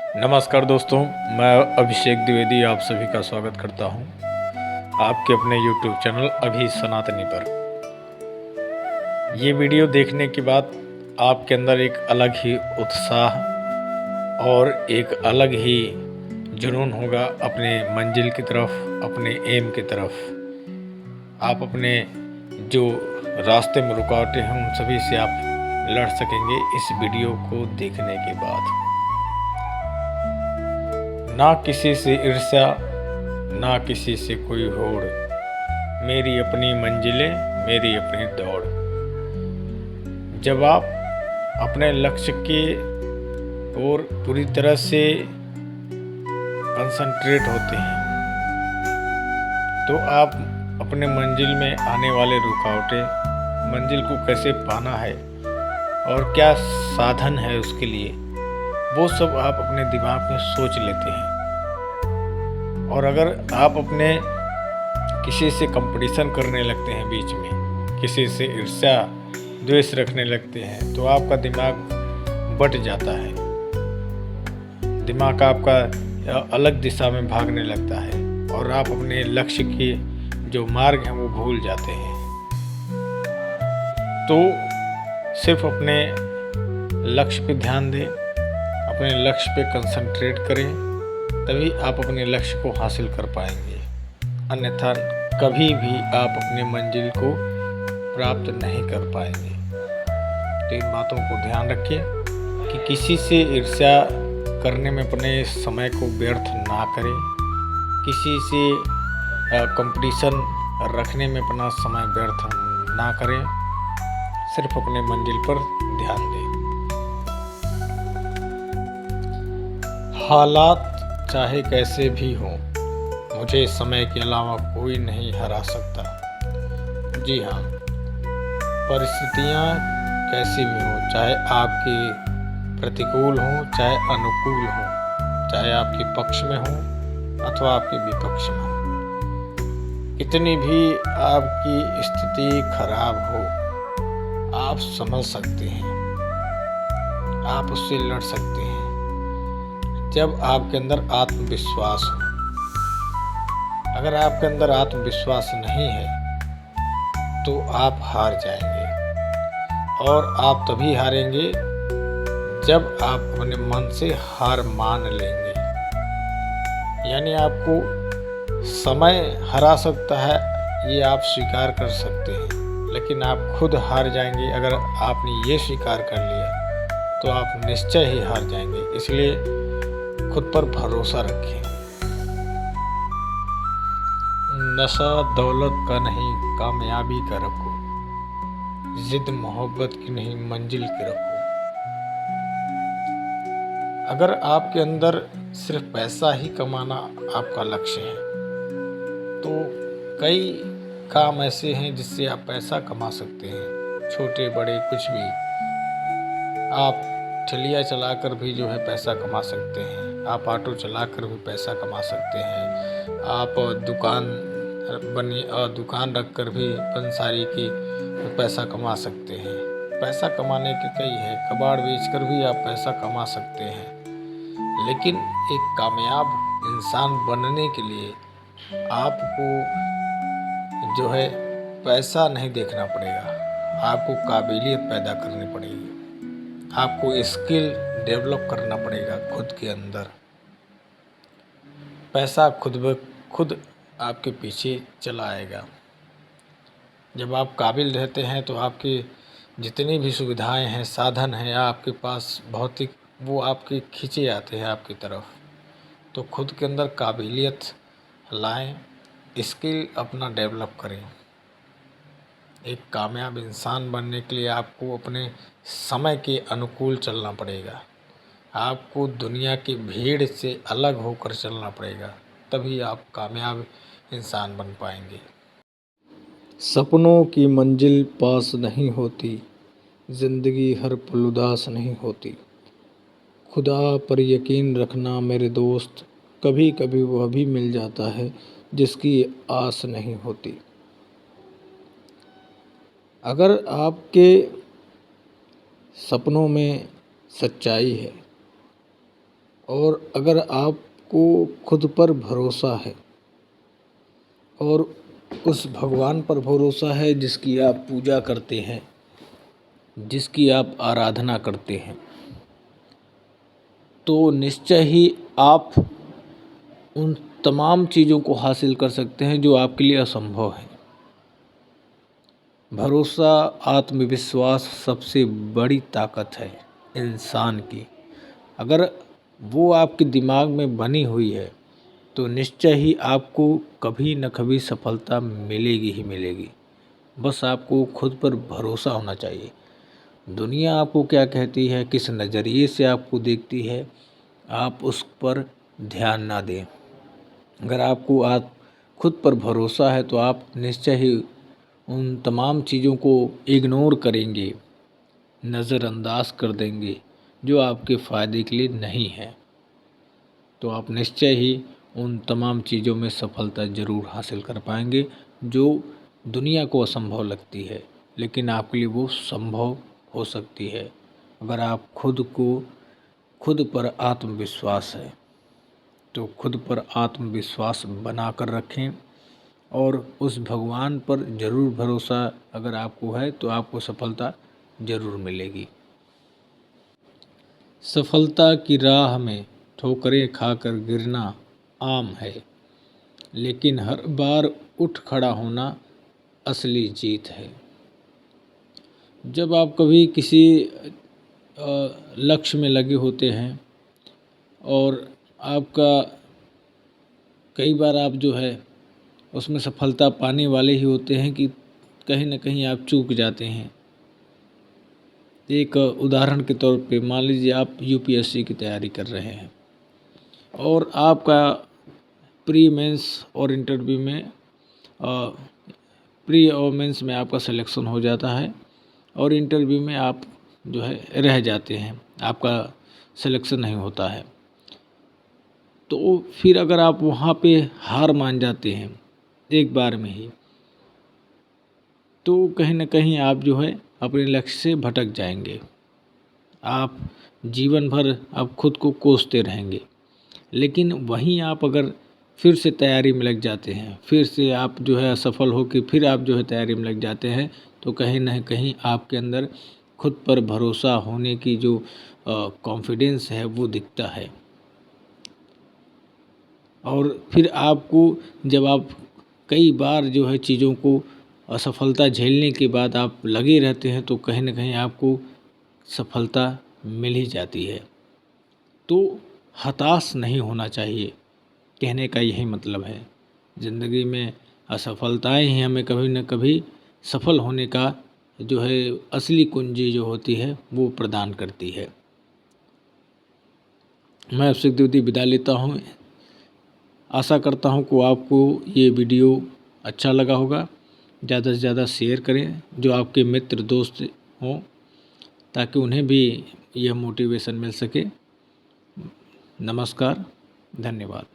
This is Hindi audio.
नमस्कार दोस्तों, मैं अभिषेक द्विवेदी आप सभी का स्वागत करता हूं आपके अपने YouTube चैनल अभी सनातनी पर। ये वीडियो देखने के बाद आपके अंदर एक अलग ही उत्साह और एक अलग ही जुनून होगा अपने मंजिल की तरफ, अपने एम की तरफ। आप अपने जो रास्ते में रुकावटें हैं उन सभी से आप लड़ सकेंगे इस वीडियो को देखने के बाद। ना किसी से ईर्ष्या, ना किसी से कोई होड़, मेरी अपनी मंजिलें, मेरी अपनी दौड़। जब आप अपने लक्ष्य के ओर पूरी तरह से कंसंट्रेट होते हैं तो आप अपने मंजिल में आने वाले रुकावटें, मंजिल को कैसे पाना है और क्या साधन है उसके लिए, वो सब आप अपने दिमाग में सोच लेते हैं। और अगर आप अपने किसी से कंपटीशन करने लगते हैं, बीच में किसी से ईर्ष्या द्वेष रखने लगते हैं, तो आपका दिमाग बट जाता है, दिमाग आपका अलग दिशा में भागने लगता है और आप अपने लक्ष्य के जो मार्ग हैं वो भूल जाते हैं। तो सिर्फ अपने लक्ष्य पे ध्यान दें, अपने लक्ष्य पे कंसंट्रेट करें, तभी आप अपने लक्ष्य को हासिल कर पाएंगे। अन्यथा कभी भी आप अपने मंजिल को प्राप्त नहीं कर पाएंगे। तो इन बातों को ध्यान रखिए कि किसी से ईर्ष्या करने में अपने समय को व्यर्थ ना करें, किसी से कंपटीशन रखने में अपना समय व्यर्थ ना करें, सिर्फ अपने मंजिल पर ध्यान दें। हालात चाहे कैसे भी हों, मुझे समय के अलावा कोई नहीं हरा सकता। जी हाँ, परिस्थितियाँ कैसी भी हों, चाहे आपकी प्रतिकूल हों चाहे अनुकूल हों, चाहे आपके पक्ष में हों अथवा आपके विपक्ष में हों, कितनी भी आपकी स्थिति खराब हो, आप समझ सकते हैं, आप उससे लड़ सकते हैं जब आपके अंदर आत्मविश्वास हो। अगर आपके अंदर आत्मविश्वास नहीं है तो आप हार जाएंगे, और आप तभी हारेंगे जब आप अपने मन से हार मान लेंगे। यानी आपको समय हरा सकता है, ये आप स्वीकार कर सकते हैं, लेकिन आप खुद हार जाएंगे। अगर आपने ये स्वीकार कर लिया तो आप निश्चय ही हार जाएंगे। इसलिए खुद पर भरोसा रखें। नशा दौलत का नहीं, कामयाबी का रखो, जिद मोहब्बत की नहीं, मंजिल की रखो। अगर आपके अंदर सिर्फ पैसा ही कमाना आपका लक्ष्य है तो कई काम ऐसे हैं जिससे आप पैसा कमा सकते हैं, छोटे बड़े कुछ भी। आप ठेलिया चलाकर भी जो है पैसा कमा सकते हैं, आप ऑटो चलाकर भी पैसा कमा सकते हैं, आप दुकान रखकर भी पंसारी की पैसा कमा सकते हैं। पैसा कमाने के कई है, कबाड़ बेचकर भी आप पैसा कमा सकते हैं। लेकिन एक कामयाब इंसान बनने के लिए आपको जो है पैसा नहीं देखना पड़ेगा, आपको काबिलियत पैदा करनी पड़ेगी, आपको स्किल डेवलप करना पड़ेगा खुद के अंदर। पैसा खुद ब खुद आपके पीछे चला आएगा। जब आप काबिल रहते हैं तो आपकी जितनी भी सुविधाएं हैं, साधन हैं आपके पास भौतिक, वो आपके खींचे आते हैं आपकी तरफ। तो खुद के अंदर काबिलियत लाएं, स्किल अपना डेवलप करें। एक कामयाब इंसान बनने के लिए आपको अपने समय के अनुकूल चलना पड़ेगा, आपको दुनिया की भीड़ से अलग होकर चलना पड़ेगा, तभी आप कामयाब इंसान बन पाएंगे। सपनों की मंजिल पास नहीं होती, जिंदगी हर पल उदास नहीं होती। खुदा पर यकीन रखना मेरे दोस्त, कभी कभी वह भी मिल जाता है जिसकी आस नहीं होती। अगर आपके सपनों में सच्चाई है और अगर आपको खुद पर भरोसा है और उस भगवान पर भरोसा है जिसकी आप पूजा करते हैं, जिसकी आप आराधना करते हैं, तो निश्चय ही आप उन तमाम चीज़ों को हासिल कर सकते हैं जो आपके लिए असंभव है। भरोसा, आत्मविश्वास सबसे बड़ी ताकत है इंसान की। अगर वो आपके दिमाग में बनी हुई है तो निश्चय ही आपको कभी न कभी सफलता मिलेगी ही मिलेगी। बस आपको खुद पर भरोसा होना चाहिए। दुनिया आपको क्या कहती है, किस नज़रिए से आपको देखती है, आप उस पर ध्यान ना दें। अगर आपको आप खुद पर भरोसा है तो आप निश्चय ही उन तमाम चीज़ों को इग्नोर करेंगे, नज़रअंदाज कर देंगे जो आपके फ़ायदे के लिए नहीं है। तो आप निश्चय ही उन तमाम चीज़ों में सफलता ज़रूर हासिल कर पाएंगे जो दुनिया को असंभव लगती है, लेकिन आपके लिए वो संभव हो सकती है अगर आप खुद पर आत्मविश्वास है। तो खुद पर आत्मविश्वास बना कर रखें और उस भगवान पर ज़रूर भरोसा अगर आपको है तो आपको सफलता ज़रूर मिलेगी। सफलता की राह में ठोकरें खाकर गिरना आम है, लेकिन हर बार उठ खड़ा होना असली जीत है। जब आप कभी किसी लक्ष्य में लगे होते हैं और आपका कई बार आप जो है उसमें सफलता पाने वाले ही होते हैं कि कहीं न कहीं आप चूक जाते हैं। एक उदाहरण के तौर पे मान लीजिए आप यूपीएससी की तैयारी कर रहे हैं और आपका प्री मेंस और इंटरव्यू में प्री और मेंस में आपका सिलेक्शन हो जाता है और इंटरव्यू में आप जो है रह जाते हैं, आपका सिलेक्शन नहीं होता है। तो फिर अगर आप वहाँ पे हार मान जाते हैं एक बार में ही, तो कहीं न कहीं आप जो है अपने लक्ष्य से भटक जाएंगे। आप जीवन भर आप खुद को कोसते रहेंगे। लेकिन वहीं आप अगर फिर से तैयारी में लग जाते हैं, फिर से आप जो है असफल हो के फिर आप जो है तैयारी में लग जाते हैं, तो कहीं न कहीं आपके अंदर खुद पर भरोसा होने की जो कॉन्फिडेंस है वो दिखता है। और फिर आपको जब आप कई बार जो है चीज़ों को असफलता झेलने के बाद आप लगे रहते हैं तो कहीं न कहीं आपको सफलता मिल ही जाती है। तो हताश नहीं होना चाहिए, कहने का यही मतलब है। ज़िंदगी में असफलताएं ही हमें कभी न कभी सफल होने का जो है असली कुंजी जो होती है वो प्रदान करती है। मैं आपसे द्वितीय विदा लेता हूँ। आशा करता हूँ कि आपको ये वीडियो अच्छा लगा होगा। ज़्यादा से ज़्यादा शेयर करें जो आपके मित्र दोस्त हों, ताकि उन्हें भी यह मोटिवेशन मिल सके। नमस्कार, धन्यवाद।